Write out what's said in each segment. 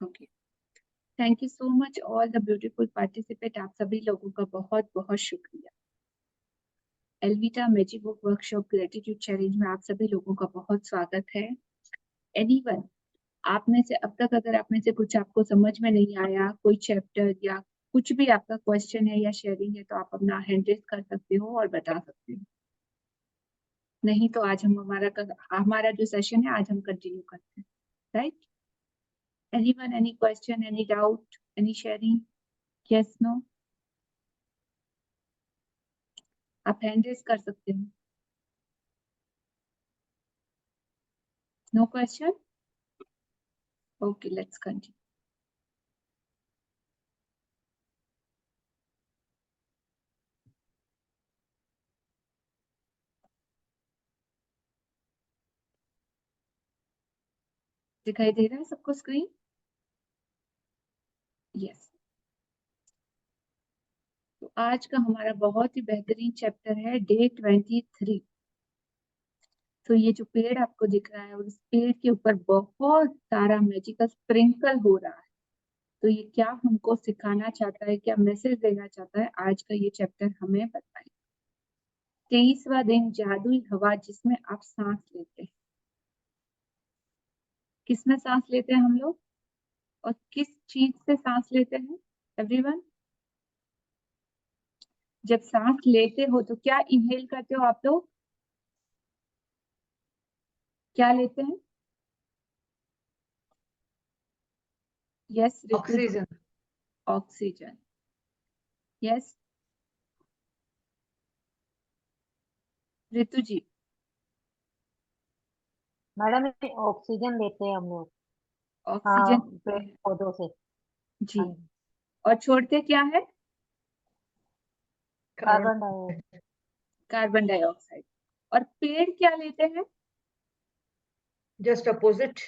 Okay, thank you so much all the beautiful participate. आप सभी लोगों का बहुत बहुत शुक्रिया। एलविटा magic book workshop gratitude challenge में आप सभी लोगों का बहुत स्वागत है। एनीवन, आप में से अब तक अगर आप में से कुछ आपको समझ में नहीं आया, कोई चैप्टर या कुछ भी आपका क्वेश्चन है या शेयरिंग है, तो आप अपना हैंड रेज कर सकते हो और बता सकते हो। नहीं तो आज हम हमारा जो सेशन है आज हम कंटिन्यू करते हैं, right? Anyone, any question, any doubt, any sharing? Yes, no? आप हैंड रेज कर सकते हो। No question? Okay, let's continue. दिखाई दे रहा है सबको स्क्रीन? यस। तो आज का हमारा बहुत ही बेहतरीन चैप्टर है डे 23। तो ये जो पेड़ आपको दिख रहा है और इस पेड़ के ऊपर बहुत सारा मैजिकल स्प्रिंकल हो रहा है। तो ये क्या हमको सिखाना चाहता है, क्या मैसेज देना चाहता है, आज का ये चैप्टर हमें बताएगा। 23वां दिन, जादुई हवा जिसमें आप सांस लेते हैं। किसमें सांस लेते हैं हम लोग और किस चीज से सांस लेते हैं एवरीवन? जब सांस लेते हो तो क्या इनहेल करते हो आप लोग? क्या लेते हैं? यस ऋतु? ऑक्सीजन। ऑक्सीजन। यस ऋतु जी? मैडम ऑक्सीजन लेते हैं हम लोग। ऑक्सीजन पेड़ पौधों से। जी। हाँ जी। और छोड़ते क्या है? Carbon dioxide. Carbon dioxide. और पेड़ क्या लेते हैं? Just opposite.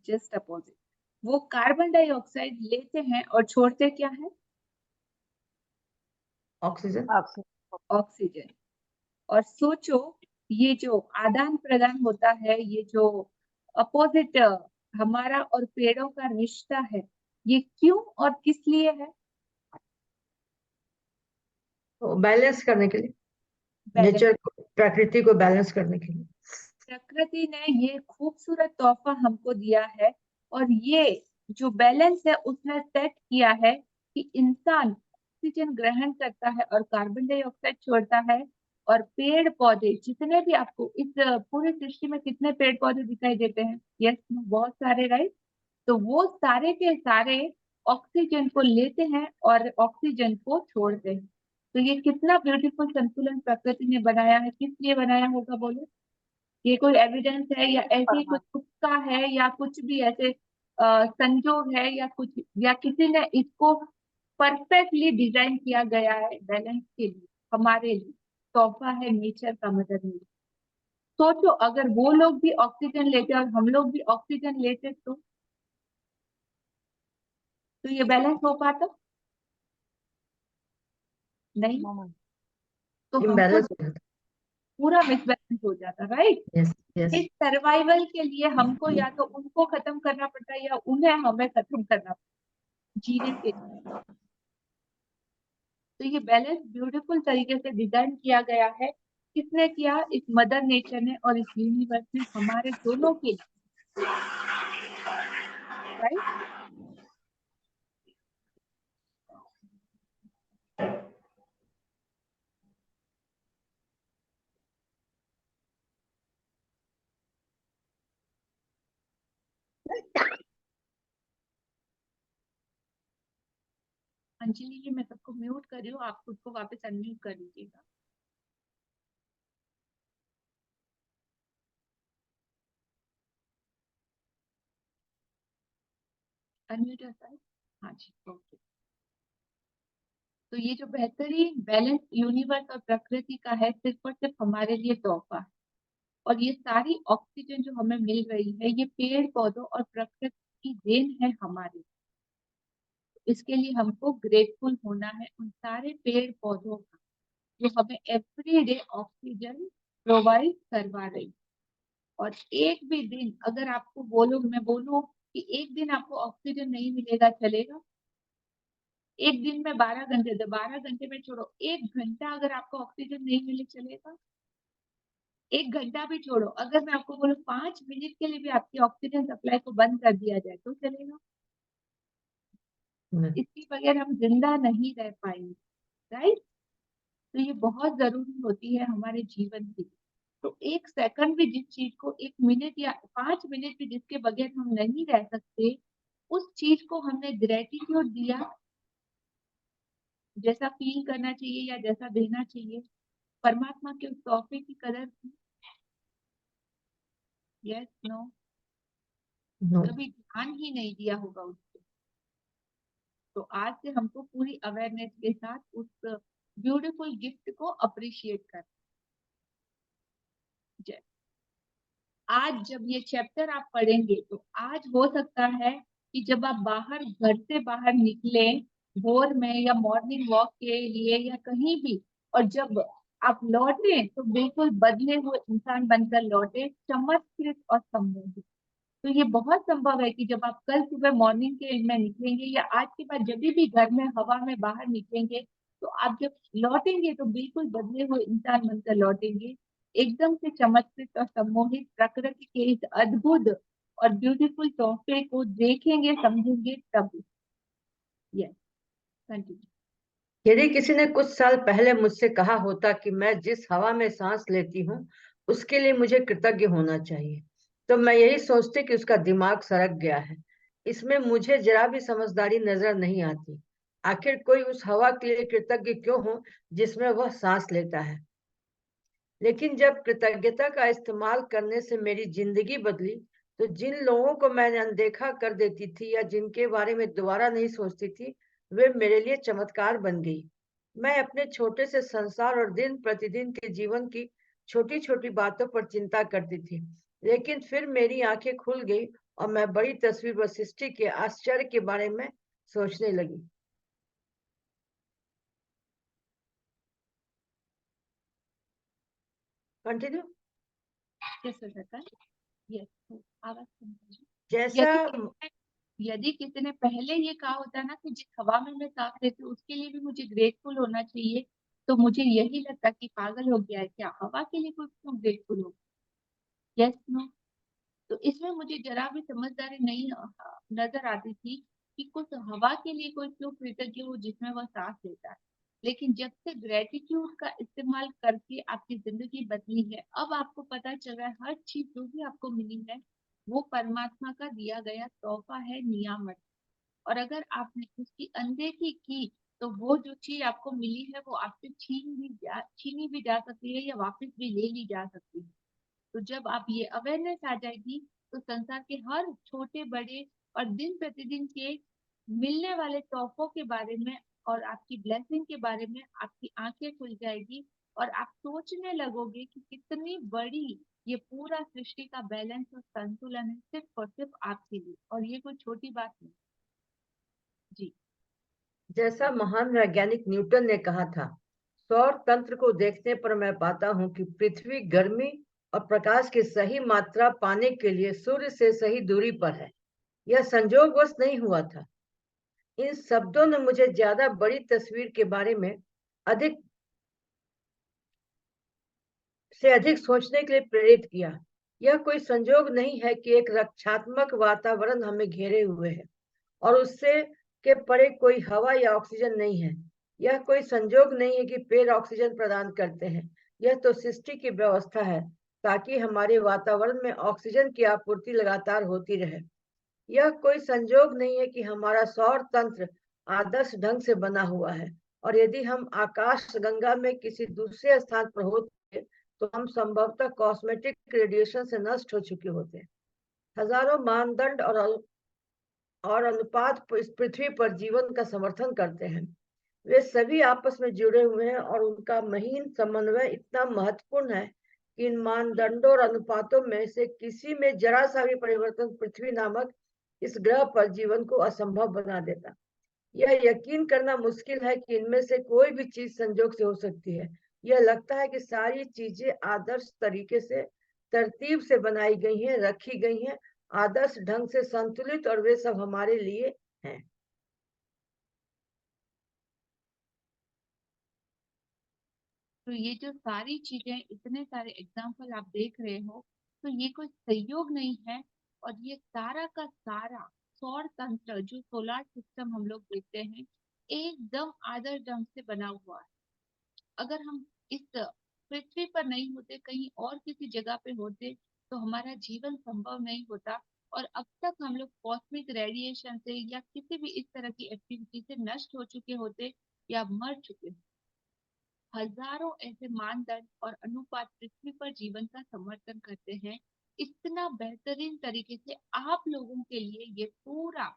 Just opposite. वो कार्बन डाइऑक्साइड लेते हैं और छोड़ते क्या है? ऑक्सीजन। ऑक्सीजन। और सोचो, ये जो आदान प्रदान होता है, ये जो अपोजिट हमारा और पेड़ों का रिश्ता है, ये क्यों और किस लिए है? बैलेंस करने के लिए, नेचर को, प्रकृति को बैलेंस करने के लिए। प्रकृति ने ये खूबसूरत तोहफा हमको दिया है और ये जो बैलेंस है उसने सेट किया है कि इंसान ऑक्सीजन ग्रहण करता है और कार्बन डाइऑक्साइड छोड़ता है। और पेड़ पौधे जितने भी आपको इस पूरी सृष्टि में कितने पेड़ पौधे दिखाई देते हैं? यस, बहुत सारे, राइट? तो वो सारे के सारे ऑक्सीजन को लेते हैं और ऑक्सीजन को छोड़ते हैं। तो ये कितना ब्यूटीफुल संतुलन प्रकृति ने बनाया है। किस लिए बनाया होगा बोलो? ये कोई एविडेंस है या ऐसे ही कुछ तुक्का है या कुछ भी ऐसे संजोग है या कुछ, या किसी ने इसको परफेक्टली डिजाइन किया गया है बैलेंस के लिए, हमारे लिए तोहफा है नेचर का, मदद मिली। सोचो अगर वो लोग भी ऑक्सीजन लेते और हम लोग भी ऑक्सीजन लेते तो ये बैलेंस हो पाता? नहीं। तो हमको इम्बैलेंस हो जाता। पूरा मिसबैलेंस हो जाता, राइट? Yes yes. इस सर्वाइवल के लिए हमको या तो उनको खत्म करना पड़ता है या उन्हें हमें खत्म करना पड़ता जीने के लिए। तो ये बैलेंस ब्यूटीफुल तरीके से डिजाइन किया गया है। किसने किया? इस मदर नेचर ने और इस यूनिवर्स ने, हमारे दोनों के लिए, राइट? अंजलि जी, मैं सबको म्यूट कर रही हूँ, आप खुद को वापस अनम्यूट कर लीजिएगा। अनम्यूट होता है? हाँ जी, ओके। तो ये जो बेहतरीन बैलेंस यूनिवर्स और प्रकृति का है, सिर्फ और सिर्फ हमारे लिए तोहफा है। और ये सारी ऑक्सीजन जो हमें मिल रही है, ये पेड़ पौधों और प्रकृति की देन है हमारी। इसके लिए हमको ग्रेटफुल होना है उन सारे पेड़ पौधों का जो हमें एवरी डे ऑक्सीजन प्रोवाइड करवा रही। और एक भी दिन अगर आपको बोलो, मैं बोलूं कि एक दिन आपको ऑक्सीजन नहीं मिलेगा, चलेगा? एक दिन में 12 घंटे, तो 12 घंटे में छोड़ो, 1 घंटा अगर आपको ऑक्सीजन नहीं मिले, चलेगा? 1 घंटा भी छोड़ो, अगर मैं आपको बोलूं 5 मिनट के लिए भी आपकी ऑक्सीजन सप्लाई को बंद कर दिया जाए तो चलेगा? इसके बगैर हम जिंदा नहीं रह पाएंगे, राइट? तो ये बहुत जरूरी होती है हमारे जीवन की। तो 1 सेकंड भी जिस चीज को, 1 मिनट या 5 मिनट भी जिसके बगैर हम नहीं रह सकते, उस चीज को हमने ग्रेटिट्यूड दिया, जैसा फील करना चाहिए या जैसा देना चाहिए, परमात्मा के उस तोहफे की कदर की? Yes, no? कभी ध्यान ही नहीं दिया होगा उसको। तो आज से हमको पूरी अवेयरनेस के साथ उस ब्यूटीफुल गिफ्ट को अप्रिशिएट कर। जय। आज जब ये चैप्टर आप पढ़ेंगे तो आज हो सकता है कि जब आप बाहर, घर से बाहर निकले भोर में या मॉर्निंग वॉक के लिए या कहीं भी, और जब आप लौटे तो बिल्कुल बदले हुए इंसान बनकर लौटे, चमत्कृत और सम्मोहित। तो ये बहुत संभव है कि जब आप कल सुबह मॉर्निंग के में निकलेंगे या आज के बाद जब भी घर में हवा में बाहर निकलेंगे, तो आप जब लौटेंगे तो बिल्कुल बदले हुए इंसान बनकर लौटेंगे, एकदम से चमत्कृत और सम्मोहित प्रकृति के इस अद्भुत और ब्यूटीफुल तोहफे को देखेंगे, समझेंगे तब। Yes, continue. यदि किसी ने कुछ साल पहले मुझसे कहा होता कि मैं जिस हवा में सांस लेती हूँ उसके लिए मुझे कृतज्ञ होना चाहिए, तो मैं यही सोचती कि उसका दिमाग सड़क गया है। इसमें मुझे जरा भी समझदारी नजर नहीं आती। आखिर कोई उस हवा के लिए कृतज्ञ क्यों हो जिसमें वह सांस लेता है? लेकिन जब कृतज्ञता का इस्तेमाल करने से मेरी जिंदगी बदली, तो जिन लोगों को मैंने अनदेखा कर देती थी या जिनके बारे में दोबारा नहीं सोचती थी, वे मेरे लिए चमत्कार बन गई। मैं अपने छोटे से संसार और दिन प्रतिदिन के जीवन की छोटी छोटी बातों पर चिंता करती थी, लेकिन फिर मेरी आंखें खुल गई और मैं बड़ी तस्वीर व सृष्टि के आश्चर्य के बारे में सोचने लगी। कंटिन्यू। यस सर, यस, आवाज सुन। जैसा यदि किसी ने पहले ये कहा होता ना कि जिस हवा में मैं सांस लेती हूँ उसके लिए भी मुझे ग्रेटफुल होना चाहिए, तो मुझे यही लगता कि पागल हो गया है क्या, हवा के लिए कोई क्यों ग्रेटफुल हो? Yes, no? तो इसमें मुझे जरा भी समझदारी नहीं नजर आती थी कि कुछ हवा के लिए कोई क्यों कृतज्ञ हो जिसमें वह सांस लेता है। लेकिन जब से ग्रेटिट्यूड का इस्तेमाल करके आपकी जिंदगी बदली है, अब आपको पता चल रहा है हर चीज जो भी आपको मिली है वो परमात्मा का दिया गया तोहफा है, नियामत। और अगर आपने उसकी अनदेखी की तो वो जो चीज आपको मिली है वो आपसे छीनी भी जा सकती है या वापस भी ले ली जा सकती है। तो जब आप ये अवेयरनेस आ जाएगी तो संसार के हर छोटे बड़े और दिन प्रतिदिन के मिलने वाले तोहफों के बारे में और आपकी ब्लेसिंग के बारे में आपकी आंखें खुल जाएगी, और आप सोचने लगोगे कि कितनी बड़ी ये पूरा सृष्टि का बैलेंस और संतुलन है, सिर्फ और सिर्फ आपके लिए, और ये कोई छोटी बात नहीं। जी। जैसा महान वैज्ञानिक न्यूटन ने कहा था, सौर तंत्र को देखने पर मैं पाता हूं कि पृथ्वी गर्मी और प्रकाश की सही मात्रा पाने के लिए सूर्य से सही दूरी पर है। यह संयोगवश नहीं हुआ था। इन शब्दों ने मुझे ज्यादा बड़ी तस्वीर के बारे में अधिक से अधिक सोचने के लिए प्रेरित किया। यह कोई संयोग नहीं है कि एक रक्षात्मक वातावरण हमें घेरे हुए है और उससे के परे कोई हवा या ऑक्सीजन नहीं है। यह कोई संयोग नहीं है कि पेड़ ऑक्सीजन प्रदान करते हैं। यह तो सृष्टि की व्यवस्था है ताकि हमारे वातावरण में ऑक्सीजन की आपूर्ति लगातार होती रहे। यह कोई संयोग नहीं है कि हमारा सौर तंत्र आदर्श ढंग से बना हुआ है, और यदि हम आकाश गंगा में किसी दूसरे स्थान पर होते तो हम संभवतः कॉस्मेटिक रेडिएशन से नष्ट हो चुके होते। हजारों मानदंड और अनुपात इस पृथ्वी पर जीवन का समर्थन करते हैं। वे सभी आपस में जुड़े हुए हैं और उनका महीन समन्वय इतना महत्वपूर्ण है कि इन मानदंडों और अनुपातों में से किसी में जरा सा भी परिवर्तन पृथ्वी नामक इस ग्रह पर जीवन को असंभव बना देता। यह यकीन करना मुश्किल है कि इनमें से कोई भी चीज संजोग से हो सकती है। यह लगता है कि सारी चीजें आदर्श तरीके से तरतीब से बनाई गई हैं, रखी गई हैं आदर्श ढंग से संतुलित और वे सब हमारे लिए हैं। तो ये जो सारी चीजें, इतने सारे एग्जाम्पल आप देख रहे हो, तो ये कोई संयोग नहीं है। और ये सारा का सारा सौर तंत्र, जो सोलर सिस्टम हम लोग देखते हैं, एकदम आदर्श ढंग से बना हुआ है। अगर हम इस पृथ्वी पर नहीं होते, कहीं और किसी जगह पे होते, तो हमारा जीवन संभव नहीं होता। और अब तक हम लोग कॉस्मिक रेडिएशन से या किसी भी इस तरह की एक्टिविटी से नष्ट हो चुके होते या मर चुके होते। हजारों ऐसे मानदंड और अनुपात पृथ्वी पर जीवन का समर्थन करते हैं। इतना बेहतरीन तरीके से आप लोगों के लिए ये पूरा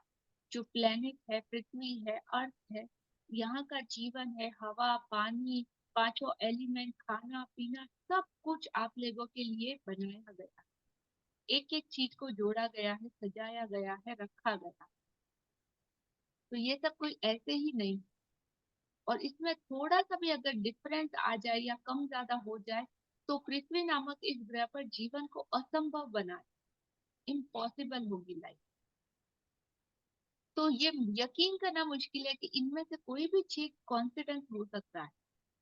जो प्लेनेट है, पृथ्वी है, अर्थ है, यहाँ का जीवन है, हवा, पानी, पांचों एलिमेंट, खाना पीना, सब कुछ आप लोगों के लिए बनाया गया। एक एक चीज को जोड़ा गया है, सजाया गया है, रखा गया। तो ये सब कोई ऐसे ही नहीं। और इसमें थोड़ा सा भी अगर डिफरेंस आ जाए या कम ज्यादा हो जाए, तो पृथ्वी नामक इस ग्रह पर जीवन को असंभव बनाए, इम्पॉसिबल होगी लाइफ। तो ये यकीन करना मुश्किल है कि इनमें से कोई भी चीज कॉन्फिडेंस हो सकता है।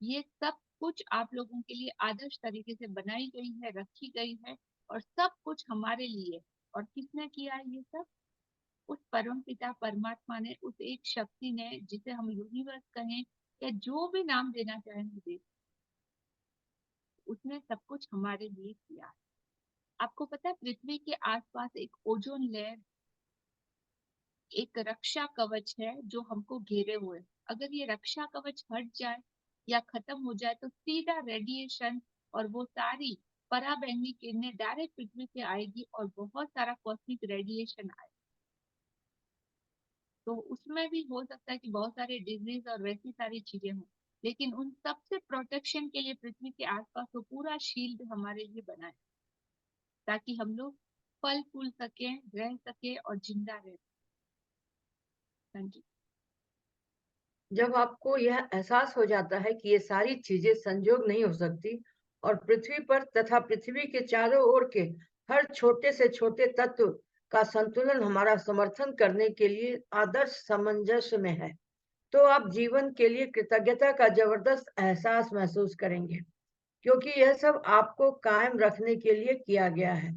ये सब कुछ आप लोगों के लिए आदर्श तरीके से बनाई गई है, रखी गई है, और सब कुछ हमारे लिए। और किसने किया है ये सब? उस परम पिता परमात्मा ने, उस एक शक्ति ने, जिसे हम यूनिवर्स कहें या जो भी नाम देना चाहें मुझे, उसने सब कुछ हमारे लिए किया है। आपको पता है पृथ्वी के आसपास एक ओजोन लेयर, एक रक्षा कवच है जो हमको घेरे हुए है। अगर ये रक्षा कवच हट जाए या खत्म हो जाए, तो सीधा रेडिएशन और वो सारी पराबैंगनी किरणें डायरेक्ट पृथ्वी पे आएगी और बहुत सारा कॉस्मिक रेडिएशन आए। तो उसमें भी हो सकता है कि बहुत सारे डिजीज और वैसी सारी चीजें हों, लेकिन उन सब से प्रोटेक्शन के लिए पृथ्वी के आसपास वो पूरा शील्ड हमारे लिए बना है, ताकि हम लोग फल फूल सके, रह सके और जिंदा रह सके। हाँ जी। जब आपको यह एहसास हो जाता है कि ये सारी चीजें संजोग नहीं हो सकती और पृथ्वी पर तथा पृथ्वी के चारों ओर के हर छोटे से छोटे तत्व का संतुलन हमारा समर्थन करने के लिए आदर्श सामंजस्य में है, तो आप जीवन के लिए कृतज्ञता का जबरदस्त एहसास महसूस करेंगे, क्योंकि यह सब आपको कायम रखने के लिए किया गया है।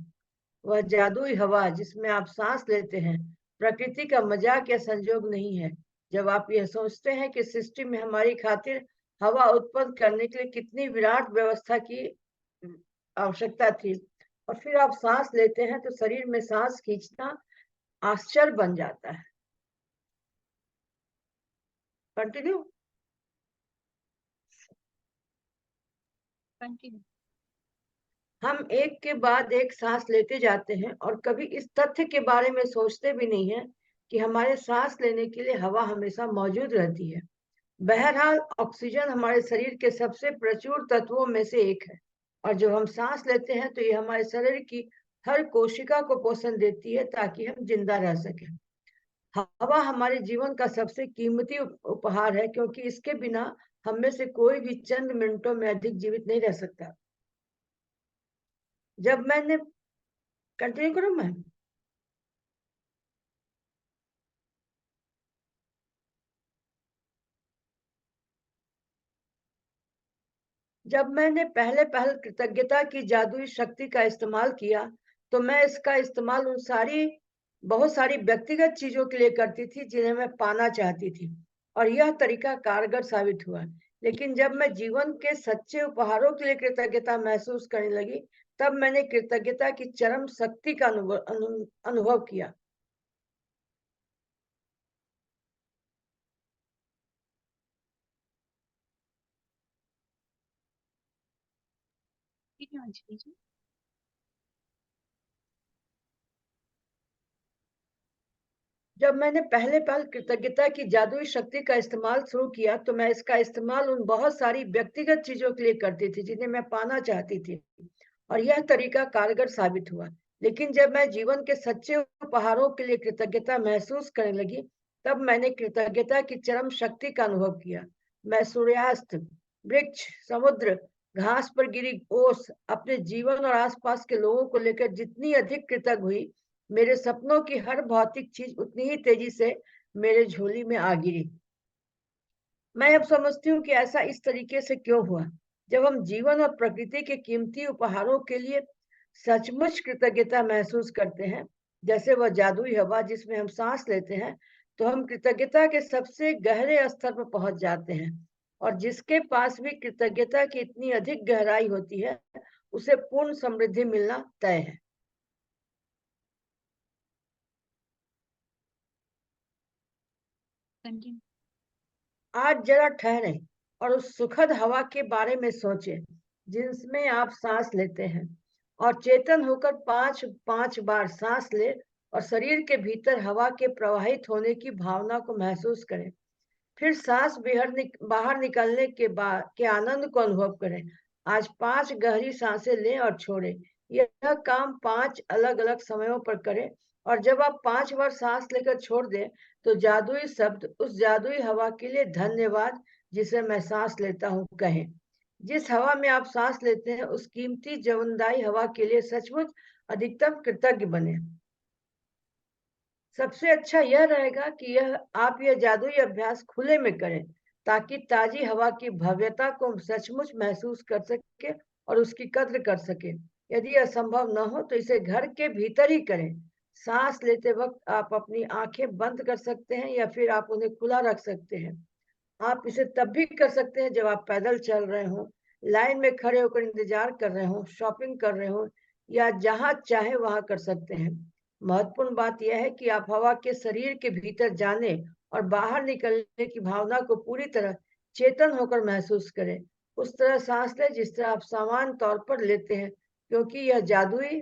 वह जादुई हवा जिसमें आप सांस लेते हैं प्रकृति का मजाक या संजोग नहीं है। जब आप यह सोचते हैं कि सृष्टि में हमारी खातिर हवा उत्पन्न करने के लिए कितनी विराट व्यवस्था की आवश्यकता थी, और फिर आप सांस लेते हैं, तो शरीर में सांस खींचना आश्चर्य बन जाता है। कंटिन्यू। कंटिन्यू। हम एक के बाद एक सांस लेते जाते हैं और कभी इस तथ्य के बारे में सोचते भी नहीं है कि हमारे सांस लेने के लिए हवा हमेशा मौजूद रहती है। बहरहाल ऑक्सीजन हमारे शरीर के सबसे प्रचुर तत्वों में से एक है, और जब हम सांस लेते हैं तो ये हमारे शरीर की हर कोशिका को पोषण देती है ताकि हम जिंदा रह सकें। हवा हमारे जीवन का सबसे कीमती उपहार है, क्योंकि इसके बिना हम में से कोई भी चंद मिनटों में अधिक जीवित नहीं रह सकता। जब मैंने कंटिन्यू करूं मैं जब मैंने पहले कृतज्ञता की जादुई शक्ति का इस्तेमाल किया, तो मैं इसका इस्तेमाल बहुत सारी व्यक्तिगत चीजों के लिए करती थी जिन्हें मैं पाना चाहती थी, और यह तरीका कारगर साबित हुआ। लेकिन जब मैं जीवन के सच्चे उपहारों के लिए कृतज्ञता महसूस करने लगी, तब मैंने कृतज्ञता की चरम शक्ति का अनुभव किया। ठीक है अंजलि जी। जब मैंने पहले कृतज्ञता की जादुई शक्ति का इस्तेमाल शुरू किया, तो मैं इसका इस्तेमाल उन बहुत सारी व्यक्तिगत चीजों के लिए करती थी जिन्हें मैं पाना चाहती थी, और यह तरीका कारगर साबित हुआ। लेकिन जब मैं जीवन के सच्चे उपहारों के लिए कृतज्ञता महसूस करने लगी, तब मैंने कृतज्ञता की चरम शक्ति का अनुभव किया। मैं सूर्यास्त, वृक्ष, समुद्र, घास पर गिरी ओस, अपने जीवन और आसपास के लोगों को लेकर जितनी अधिक कृतज्ञ हुई, मेरे सपनों की हर भौतिक चीज उतनी ही तेजी से मेरे झोली में आ गिरी। मैं अब समझती हूँ कि ऐसा इस तरीके से क्यों हुआ। जब हम जीवन और प्रकृति के कीमती उपहारों के लिए सचमुच कृतज्ञता महसूस करते हैं, जैसे वह जादुई हवा जिसमें हम सांस लेते हैं, तो हम कृतज्ञता के सबसे गहरे स्तर पर पहुंच जाते हैं। और जिसके पास भी कृतज्ञता की इतनी अधिक गहराई होती है, उसे पूर्ण समृद्धि मिलना तय है। कंटिन्यू। आज जरा ठहरें और उस सुखद हवा के बारे में सोचें जिसमें आप सांस लेते हैं, और चेतन होकर पांच पांच बार सांस ले और शरीर के भीतर हवा के प्रवाहित होने की भावना को महसूस करें। फिर सांस बाहर निकलने के बाद के आनंद को अनुभव करें। आज 5 गहरी सांसें लें और छोड़ें। यह काम 5 अलग-अलग समयों पर करें, और जब आप 5 बार सांस लेकर छोड़ दें, तो जादुई शब्द उस जादुई हवा के लिए धन्यवाद जिसे मैं सांस लेता हूँ कहें। जिस हवा में आप सांस लेते हैं, उस कीमती जीवनदायी हवा के लिए सचमुच अधिकतम कृतज्ञ बने। सबसे अच्छा यह रहेगा कि आप यह जादुई अभ्यास खुले में करें, ताकि ताजी हवा की भव्यता को सचमुच महसूस कर सके और उसकी कद्र कर सके। यदि यह संभव न हो तो इसे घर के भीतर ही करें। सांस लेते वक्त आप अपनी आंखें बंद कर सकते हैं या फिर आप उन्हें खुला रख सकते हैं। आप इसे तब भी कर सकते हैं जब आप पैदल चल रहे हों, लाइन में खड़े होकर इंतजार कर रहे हों, शॉपिंग कर रहे हों, या जहां चाहे वहां कर सकते हैं। महत्वपूर्ण बात यह है कि आप हवा के शरीर के भीतर जाने और बाहर निकलने की भावना को पूरी तरह चेतन होकर महसूस करें। उस तरह सांस लें जिस तरह आप सामान्य तौर पर लेते हैं, क्योंकि यह जादुई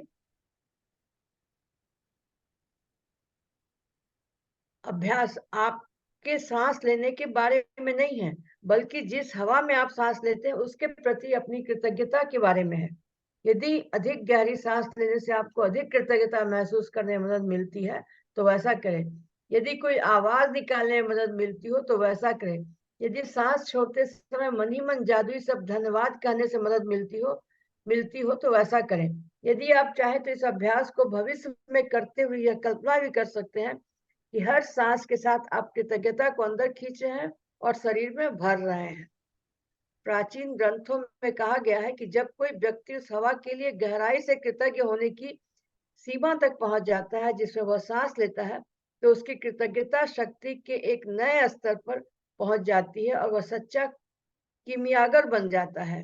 अभ्यास आपके सांस लेने के बारे में नहीं है, बल्कि जिस हवा में आप सांस लेते हैं उसके प्रति अपनी कृतज्ञता के बारे में है। यदि अधिक गहरी सांस लेने से आपको अधिक कृतज्ञता महसूस करने में मदद मिलती है, तो वैसा करें। यदि कोई आवाज निकालने में मदद मिलती हो, तो वैसा करें। यदि सांस छोड़ते समय मन ही मन जादुई शब्द धन्यवाद कहने से मदद मिलती हो तो वैसा करें। यदि आप चाहें तो इस अभ्यास को भविष्य में करते हुए यह कल्पना भी कर सकते हैं कि हर सांस के साथ आप कृतज्ञता को अंदर खींच रहे हैं और शरीर में भर रहे हैं। प्राचीन ग्रंथों में कहा गया है कि जब कोई व्यक्ति उस हवा के लिए गहराई से कृतज्ञ होने की सीमा तक पहुंच जाता है जिसमें वह सांस लेता है, तो उसकी कृतज्ञता शक्ति के एक नए स्तर पर पहुंच जाती है और वह सच्चा कीमियागर बन जाता है।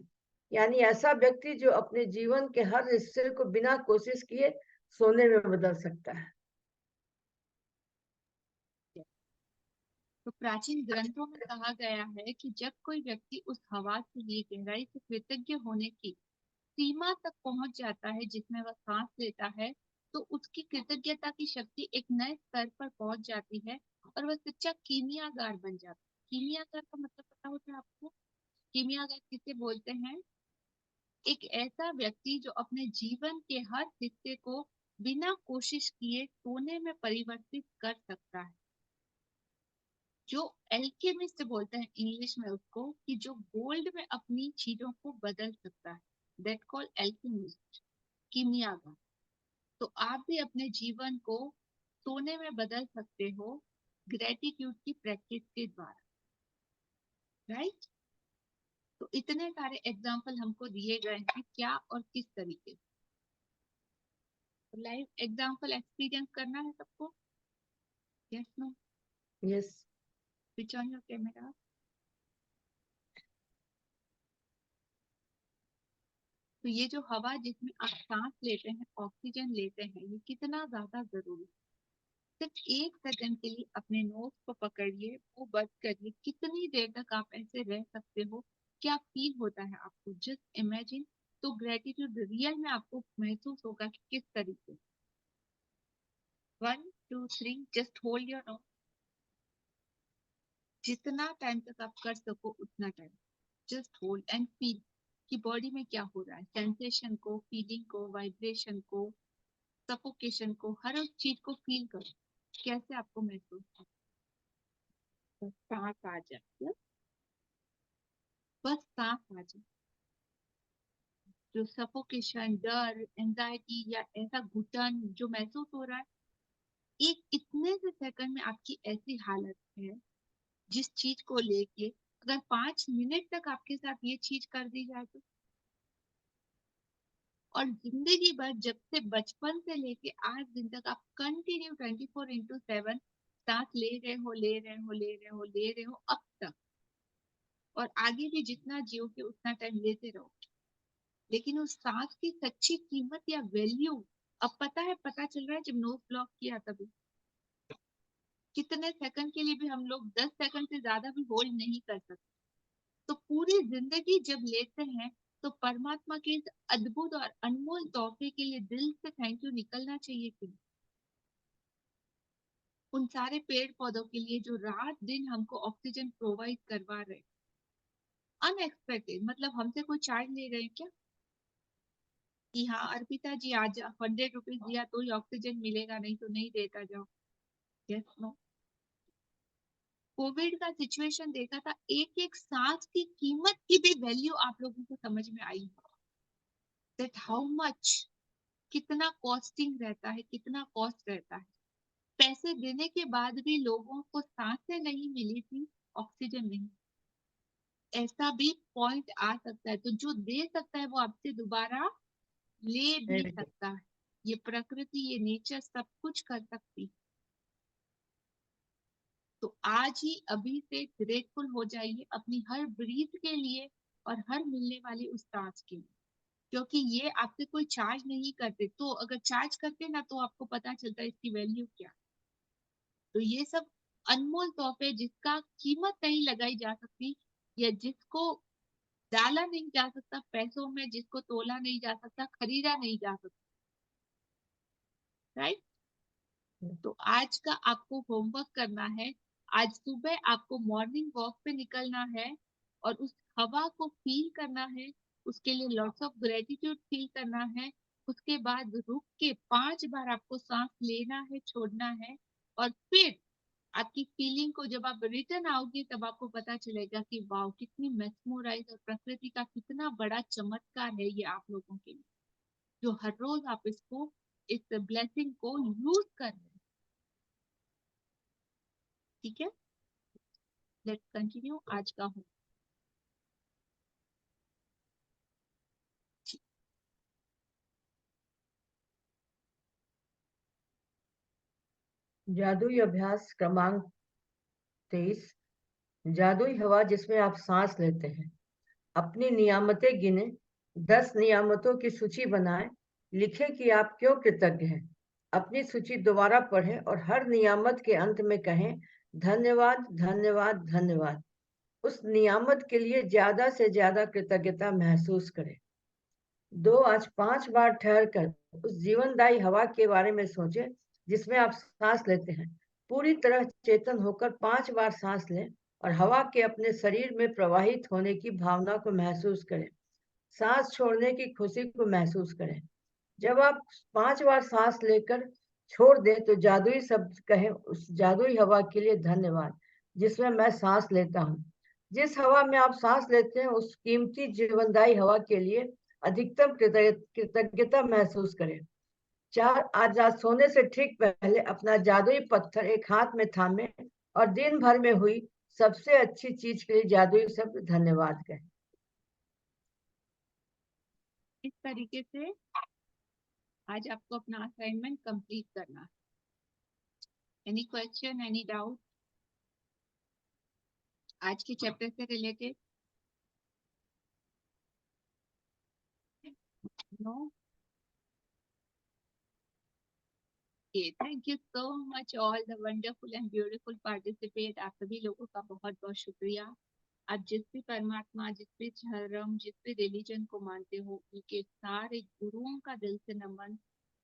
यानी ऐसा व्यक्ति जो अपने जीवन के हर हिस्से को बिना कोशिश किए सोने में बदल सकता है। तो प्राचीन ग्रंथों में कहा गया है कि जब कोई व्यक्ति उस हवा के लिए गहराई से कृतज्ञ होने की सीमा तक पहुंच जाता है जिसमें वह सांस लेता है, तो उसकी कृतज्ञता की शक्ति एक नए स्तर पर पहुंच जाती है और वह सच्चा कीमियागार बन जाता है। कीमियागार का मतलब पता होता है आपको? कीमियागार किसे बोलते हैं? एक ऐसा व्यक्ति जो अपने जीवन के हर हिस्से को बिना कोशिश किए सोने में परिवर्तित कर सकता है। जो एल्केमिस्ट बोलते हैं इंग्लिश में उसको, कि जो गोल्ड में अपनी चीजों को बदल सकता है, दैट कॉल एल्केमिस्ट, कीमियागर। तो आप भी अपने जीवन को सोने में बदल सकते हो ग्रेटिट्यूड की प्रैक्टिस के द्वारा, राइट? तो इतने सारे एग्जाम्पल हमको दिए गए हैं, क्या और किस तरीके से। लाइव एग्जाम्पल एक्सपीरियंस करना है सबको? Yes, no? Yes. Switch on your camera. तो ये जो हवा जिसमें आप सांस लेते हैं, ऑक्सीजन लेते हैं, ये कितना ज्यादा जरूरी है। सिर्फ 1 सेकंड के लिए अपने नोज को पकड़िए, वो बंद करिए, कितनी देर तक आप ऐसे रह सकते हो, क्या फील होता है आपको, जस्ट इमेजिन। तो ग्रेटिट्यूड रियल में आपको महसूस होगा कि किस तरीके। 1 2 3, जस्ट होल्ड योर नोज। जितना टाइम तक आप कर सको उतना time just hold and feel कि बॉडी में क्या हो रहा है, सेंसेशन को, फीलिंग को, वाइब्रेशन को, सफोकेशन को, हर एक चीज को फील करो। कैसे आपको महसूस हो? बस सांस आ जाए, बस सांस आ जाए। जो सफोकेशन, डर, एंजाइटी या ऐसा घुटन जो महसूस हो रहा है, एक इतने से सेकंड में आपकी ऐसी हालत है जिस चीज को लेके अगर 5 मिनट तक आपके साथ ये चीज कर दी जाए तो, और जिंदगी भर जब से बचपन से लेके आज दिन तक आप कंटिन्यू 24/7 सांस ले रहे हो, ले रहे हो, ले रहे हो, ले रहे हो अब तक, और आगे भी जितना जियोगे उतना टाइम लेते रहो, लेकिन उस सांस की सच्ची कीमत या वैल्यू अब पता है, पता चल रहा है जब नोज ब्लॉक किया तभी। कितने सेकंड के लिए भी हम लोग 10 सेकंड से ज्यादा भी होल्ड नहीं कर सकते। तो पूरी जिंदगी जब लेते हैं तो परमात्मा के इस अद्भुत और अनमोल तोहफे के लिए दिल से थैंक यू निकलना चाहिए कि उन सारे पेड़ पौधों के लिए जो रात दिन हमको ऑक्सीजन प्रोवाइड करवा रहे, अनएक्सपेक्टेड, मतलब हमसे कोई चार्ज ले रहे हैं क्या कि हाँ अर्पिता जी आज 100 रुपीज दिया तो ही ऑक्सीजन मिलेगा, नहीं तो नहीं देता जाओ। Yes no. कोविड का सिचुएशन देखा था, एक एक सांस की कीमत की भी वैल्यू आप लोगों को समझ में आई, दैट हाउ मच, कितना कॉस्टिंग रहता है, कितना कॉस्ट रहता है। पैसे देने के बाद भी लोगों को सांसें नहीं मिली थी, ऑक्सीजन नहीं। ऐसा भी पॉइंट आ सकता है, तो जो दे सकता है वो आपसे दोबारा ले भी सकता है। ये प्रकृति, ये नेचर सब कुछ कर सकती है। तो आज ही अभी से ग्रेटफुल हो जाइए अपनी हर ब्रीथ के लिए और हर मिलने वाली उस सांस के लिए, क्योंकि ये आपसे कोई चार्ज नहीं करते। तो अगर चार्ज करते ना तो आपको पता चलता है इसकी वैल्यू क्या। तो ये सब अनमोल तोहफे जिसका कीमत नहीं लगाई जा सकती, या जिसको डाला नहीं जा सकता पैसों में, जिसको तोला नहीं जा सकता, खरीदा नहीं जा सकता, राइट। तो आज का आपको होमवर्क करना है। आज सुबह आपको मॉर्निंग वॉक पे निकलना है और उस हवा को फील करना है, उसके लिए लॉट्स ऑफ ग्रेटिट्यूड फील करना है। उसके बाद रुक के 5 बार आपको सांस लेना है, छोड़ना है, और फिर आपकी फीलिंग को जब आप रिटर्न आओगे तब आपको पता चलेगा कि वाओ कितनी मेस्मराइज, और प्रकृति का कितना बड़ा चमत्कार है ये आप लोगों के लिए, जो हर रोज आप इसको, इस ब्लेसिंग को यूज कर रहे हैं। ठीक है, लेट्स कंटिन्यू आज का हो। जादुई अभ्यास क्रमांक 23। जादुई हवा जिसमें आप सांस लेते हैं। अपनी नियामतें गिने, 10 नियामतों की सूची बनाएं, लिखें कि आप क्यों कृतज्ञ हैं। अपनी सूची दोबारा पढ़ें और हर नियामत के अंत में कहें धन्यवाद, धन्यवाद, धन्यवाद। उस नियामत के लिए ज्यादा से ज्यादा कृतज्ञता महसूस करें। 2, आज 5 बार ठहर कर उस जीवनदायी हवा के बारे में सोचें जिसमें आप सांस लेते हैं। पूरी तरह चेतन होकर 5 बार सांस लें और हवा के अपने शरीर में प्रवाहित होने की भावना को महसूस करें। सांस छोड़ने की खुशी को महसूस करें। जब आप 5 बार सांस लेकर छोड़ दें तो जादुई शब्द कहें उस जादुई हवा के लिए धन्यवाद जिसमें मैं सांस लेता हूँ। जिस हवा में आप सांस लेते हैं उस कीमती जीवनदायी हवा के लिए अधिकतम कृतज्ञता महसूस करें। 4, आज रात सोने से ठीक पहले अपना जादुई पत्थर एक हाथ में थामे और दिन भर में हुई सबसे अच्छी चीज के लिए जादुई शब्द धन्यवाद कहें। इस तरीके से आज आपको अपना असाइनमेंट कंप्लीट करना है। एनी क्वेश्चन, एनी डाउट आज के चैप्टर से related? No? Thank you so much all the wonderful and beautiful participate. आप सभी लोगों का बहुत बहुत शुक्रिया। आप जिस भी परमात्मा, जिस भी धर्म, जिस भी रिलीजन को मानते हो, उनके सारे गुरुओं का दिल से नमन।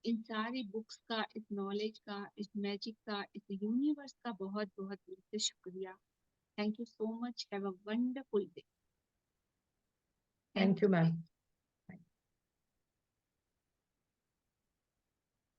इन सारी बुक्स का, इस नॉलेज का, इस मैजिक का, इस यूनिवर्स का बहुत बहुत दिल से शुक्रिया। Thank you so much. Have a wonderful day. Thank you ma'am.